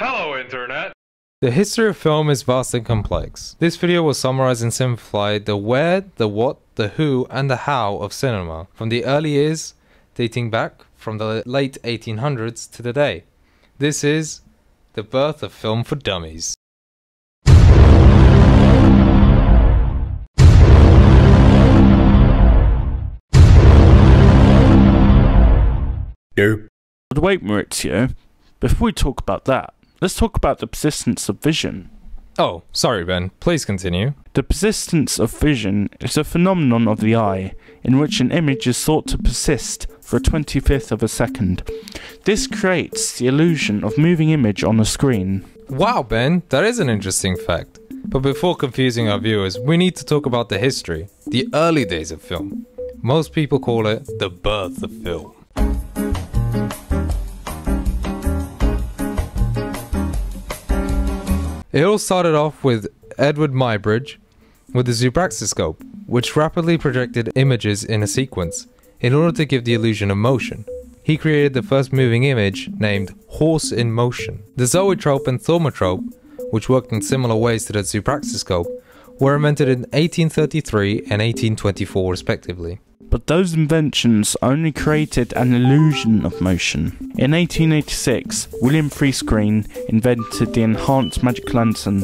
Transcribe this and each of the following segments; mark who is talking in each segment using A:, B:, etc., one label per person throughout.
A: Hello, Internet!
B: The history of film is vast and complex. This video will summarize and simplify the where, the what, the who, and the how of cinema, from the early years dating back from the late 1800s to today. This is the birth of film for dummies.
C: But wait, Maurizio, before we talk about that, let's talk about the persistence of vision.
B: Oh, sorry Ben, please continue.
C: The persistence of vision is a phenomenon of the eye, in which an image is thought to persist for a 25th of a second. This creates the illusion of moving image on a screen.
B: Wow Ben, that is an interesting fact. But before confusing our viewers, we need to talk about the history, the early days of film. Most people call it the birth of film. It all started off with Edward Muybridge with the zoopraxiscope, which rapidly projected images in a sequence in order to give the illusion of motion. He created the first moving image named horse in motion. The zoetrope and thaumatrope, which worked in similar ways to the zoopraxiscope, were invented in 1833 and 1824 respectively.
C: But those inventions only created an illusion of motion. In 1886, William Freescreen invented the enhanced magic lantern,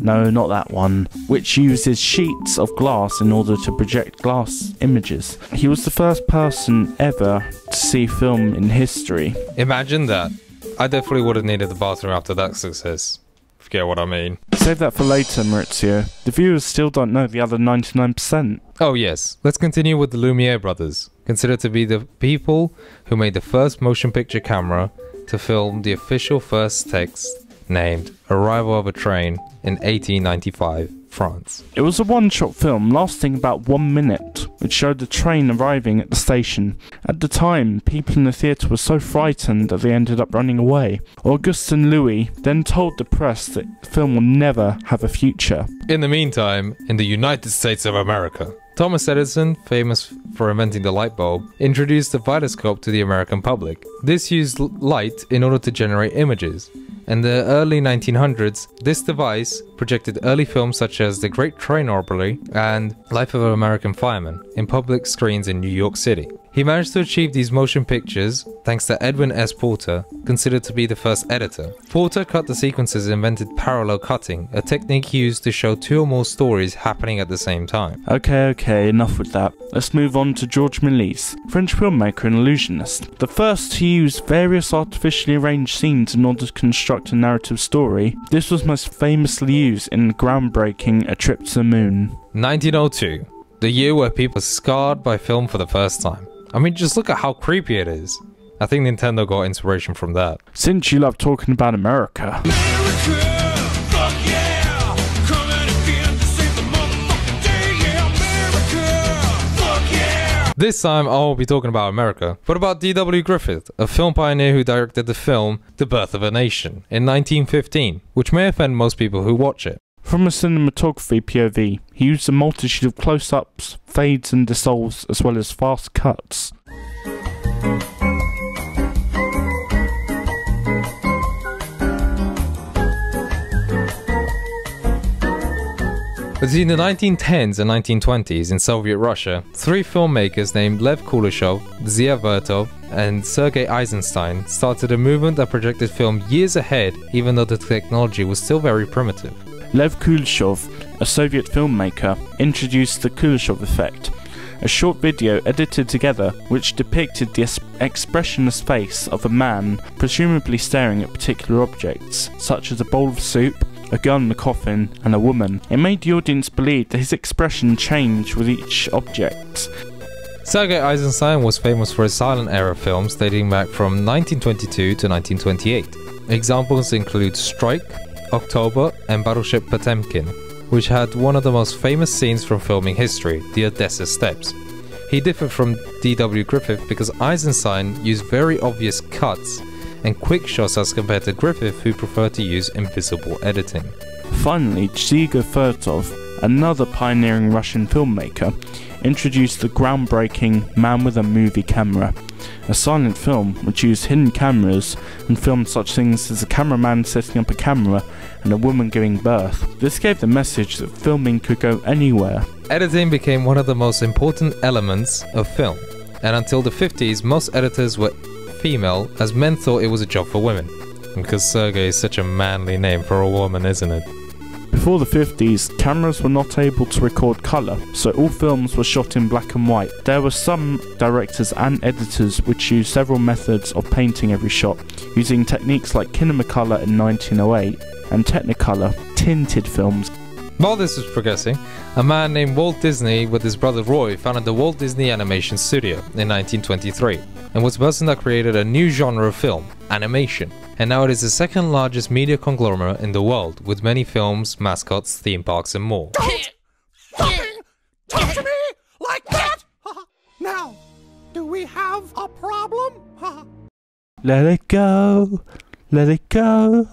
C: no, not that one, which uses sheets of glass in order to project glass images. He was the first person ever to see film in history.
B: Imagine that. I definitely would have needed the bathroom after that success. If you get what I mean.
C: Save that for later, Maurizio. The viewers still don't know the other 99%.
B: Oh yes, let's continue with the Lumiere brothers, considered to be the people who made the first motion picture camera to film the official first text named Arrival of a Train in 1895, France.
C: It was a one-shot film lasting about 1 minute, which showed the train arriving at the station. At the time, people in the theatre were so frightened that they ended up running away. Augustin Louis then told the press that the film will never have a future.
B: In the meantime, in the United States of America, Thomas Edison, famous for inventing the light bulb, introduced the vitascope to the American public. This used light in order to generate images. In the early 1900s, this device projected early films such as The Great Train Robbery and Life of an American Fireman in public screens in New York City. He managed to achieve these motion pictures thanks to Edwin S. Porter, considered to be the first editor. Porter cut the sequences and invented parallel cutting, a technique used to show two or more stories happening at the same time.
C: Okay, enough with that. Let's move on to Georges Méliès, French filmmaker and illusionist. The first to use various artificially arranged scenes in order to construct a narrative story. This was most famously used in the groundbreaking A Trip to the Moon.
B: 1902, the year where people were scarred by film for the first time. I mean, just look at how creepy it is. I think Nintendo got inspiration from that.
C: Since you love talking about America,
A: Fuck yeah! Coming again to save the motherfucking day, yeah, America! Fuck yeah!
B: This time I won't be talking about America, but about D.W. Griffith, a film pioneer who directed the film The Birth of a Nation in 1915, which may offend most people who watch it.
C: from a cinematography POV, he used a multitude of close-ups, fades and dissolves, as well as fast cuts.
B: Between the 1910s and 1920s in Soviet Russia, three filmmakers named Lev Kuleshov, Zia Vertov, and Sergei Eisenstein started a movement that projected film years ahead, even though the technology was still very primitive.
C: Lev Kuleshov, a Soviet filmmaker, introduced the Kuleshov effect, a short video edited together which depicted the expressionless face of a man presumably staring at particular objects, such as a bowl of soup, a gun in a coffin, and a woman. It made the audience believe that his expression changed with each object.
B: Sergei Eisenstein was famous for his silent era films dating back from 1922 to 1928. Examples include Strike, October, and Battleship Potemkin, which had one of the most famous scenes from filming history, the Odessa Steps. He differed from D.W. Griffith because Eisenstein used very obvious cuts and quick shots as compared to Griffith, who preferred to use invisible editing.
C: Finally, Zia Vertov, another pioneering Russian filmmaker, introduced the groundbreaking Man with a Movie Camera, a silent film which used hidden cameras and filmed such things as a cameraman setting up a camera and a woman giving birth. This gave the message that filming could go anywhere.
B: Editing became one of the most important elements of film, and until the 50s most editors were female, as men thought it was a job for women. Because Sergei is such a manly name for a woman, isn't it?
C: Before the 50s, cameras were not able to record colour, so all films were shot in black and white. There were some directors and editors which used several methods of painting every shot, using techniques like Kinemacolor in 1908 and Technicolor, tinted films.
B: While this was progressing, a man named Walt Disney with his brother Roy founded the Walt Disney Animation Studio in 1923, and was the person that created a new genre of film, animation. And now it is the second largest media conglomerate in the world, with many films, mascots, theme parks and more.
A: Don't fucking talk to me like that! Now, do we have a problem?
C: Let it go, let it go.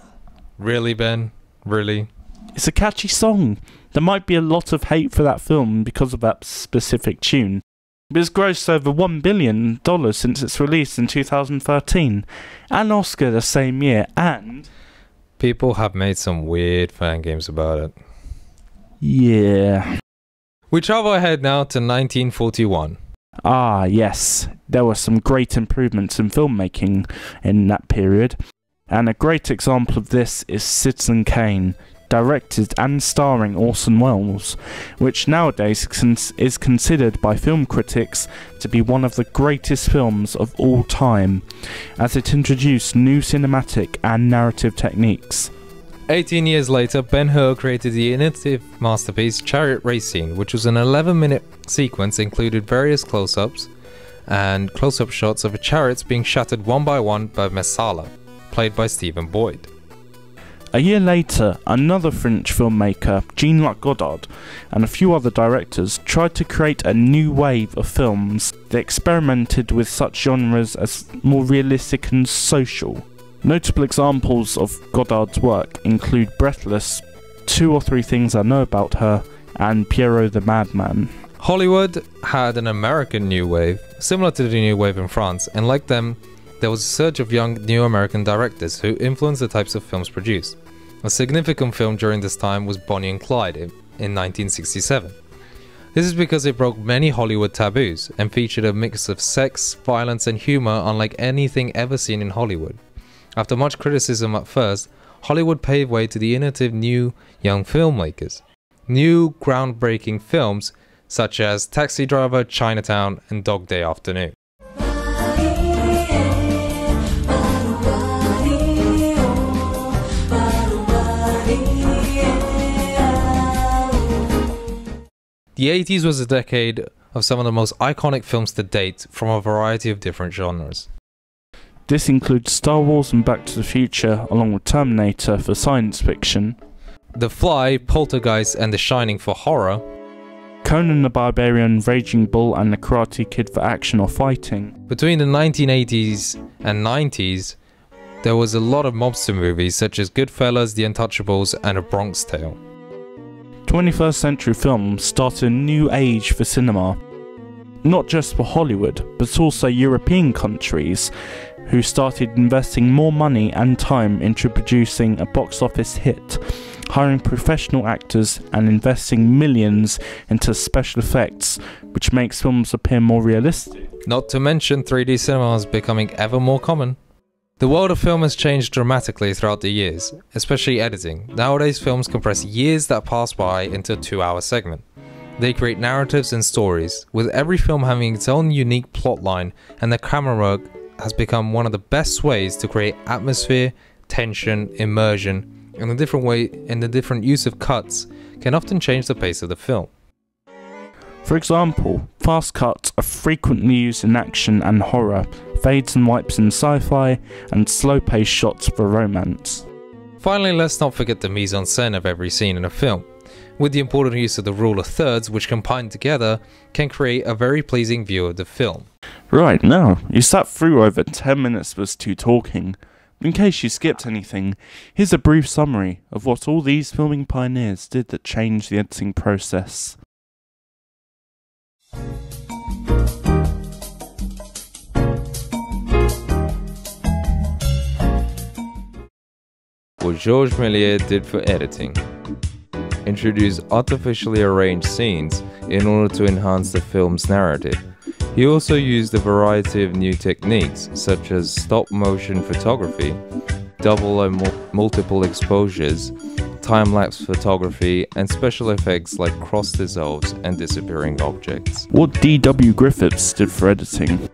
B: Really, Ben? Really?
C: It's a catchy song. There might be a lot of hate for that film because of that specific tune, but it's grossed over $1 billion since its release in 2013, and Oscar the same year, and...
B: People have made some weird fan games about it.
C: Yeah.
B: We travel ahead now to 1941.
C: Ah, yes. There were some great improvements in filmmaking in that period, and a great example of this is Citizen Kane, directed and starring Orson Welles, which nowadays is considered by film critics to be one of the greatest films of all time, as it introduced new cinematic and narrative techniques.
B: 18 years later, Ben-Hur created the innovative masterpiece Chariot Race Scene, which was an 11-minute sequence included various close-ups and close-up shots of chariots being shattered one by Messala, played by Stephen Boyd.
C: A year later, another French filmmaker, Jean-Luc Godard, and a few other directors tried to create a new wave of films that experimented with such genres as more realistic and social. Notable examples of Godard's work include Breathless, 2 or 3 Things I Know About Her, and Pierrot the Madman.
B: Hollywood had an American new wave, similar to the new wave in France, and like them, there was a surge of young new American directors who influenced the types of films produced. A significant film during this time was Bonnie and Clyde in 1967. This is because it broke many Hollywood taboos and featured a mix of sex, violence and humor unlike anything ever seen in Hollywood. After much criticism at first, Hollywood paved way to the innovative new young filmmakers. New groundbreaking films such as Taxi Driver, Chinatown and Dog Day Afternoon. The 80s was a decade of some of the most iconic films to date from a variety of different genres.
C: This includes Star Wars and Back to the Future, along with Terminator for science fiction,
B: The Fly, Poltergeist and The Shining for horror,
C: Conan the Barbarian, Raging Bull and The Karate Kid for action or fighting.
B: Between the 1980s and 90s, there was a lot of mobster movies such as Goodfellas, The Untouchables and A Bronx Tale.
C: 21st century films started a new age for cinema, not just for Hollywood, but also European countries, who started investing more money and time into producing a box office hit, hiring professional actors and investing millions into special effects, which makes films appear more realistic.
B: Not to mention 3D cinema is becoming ever more common. The world of film has changed dramatically throughout the years, especially editing. Nowadays films compress years that pass by into a 2-hour segment. They create narratives and stories, with every film having its own unique plotline, and the camera work has become one of the best ways to create atmosphere, tension, immersion, and the different use of cuts can often change the pace of the film.
C: For example, fast cuts are frequently used in action and horror, fades and wipes in sci-fi, and slow-paced shots for romance.
B: Finally, let's not forget the mise-en-scène of every scene in a film, with the important use of the rule of thirds, which combined together can create a very pleasing view of the film.
C: Right, now, you sat through over 10 minutes of us two talking, In case you skipped anything, here's a brief summary of what all these filming pioneers did that changed the editing process.
B: What Georges Méliès did for editing: introduce artificially arranged scenes in order to enhance the film's narrative. He also used a variety of new techniques such as stop-motion photography, double and multiple exposures, time-lapse photography, and special effects like cross dissolves and disappearing objects.
C: What D.W. Griffiths did for editing: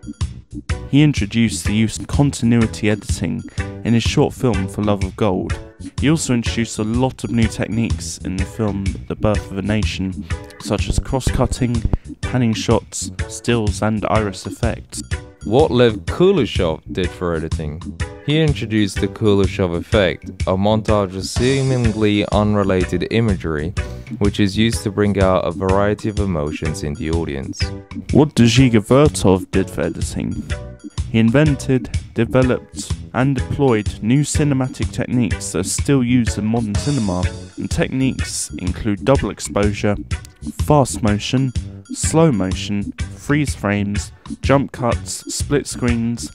C: he introduced the use of continuity editing in his short film For Love of Gold. He also introduced a lot of new techniques in the film The Birth of a Nation, such as cross-cutting, panning shots, stills and iris effects.
B: What Lev Kuleshov did for editing: he introduced the Kuleshov effect, a montage of seemingly unrelated imagery, which is used to bring out a variety of emotions in the audience.
C: What Dziga Vertov did for editing: he invented, developed, and deployed new cinematic techniques that are still used in modern cinema, and techniques include double exposure, fast motion, slow motion, freeze frames, jump cuts, split screens,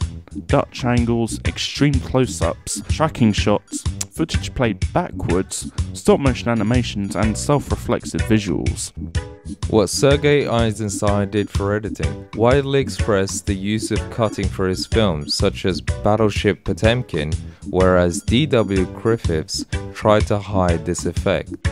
C: Dutch angles, extreme close-ups, tracking shots, footage played backwards, stop-motion animations, and self-reflexive visuals.
B: What Sergei Eisenstein did for editing: widely expressed the use of cutting for his films, such as Battleship Potemkin, whereas D.W. Griffiths tried to hide this effect.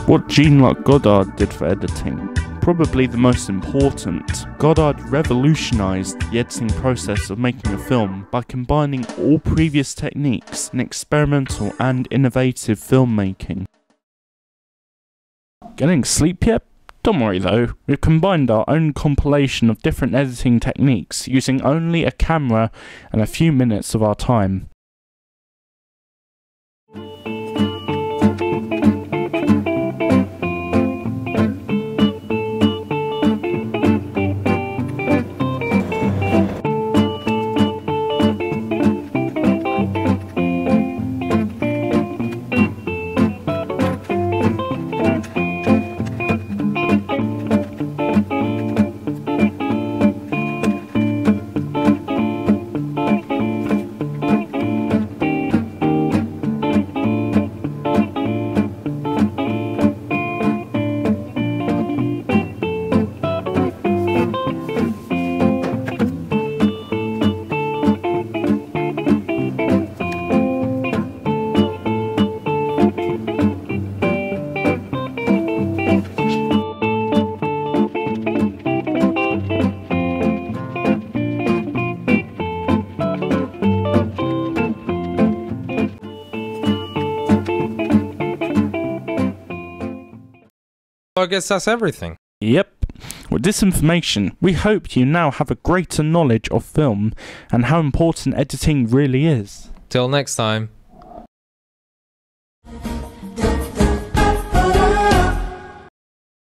C: What Jean-Luc Godard did for editing: probably the most important, Godard revolutionized the editing process of making a film by combining all previous techniques in experimental and innovative filmmaking. Getting sleep yet? Don't worry though, we've combined our own compilation of different editing techniques using only a camera and a few minutes of our time.
B: I guess that's everything.
C: Yep. With this information, we hope you now have a greater knowledge of film and how important editing really is.
B: Till next time.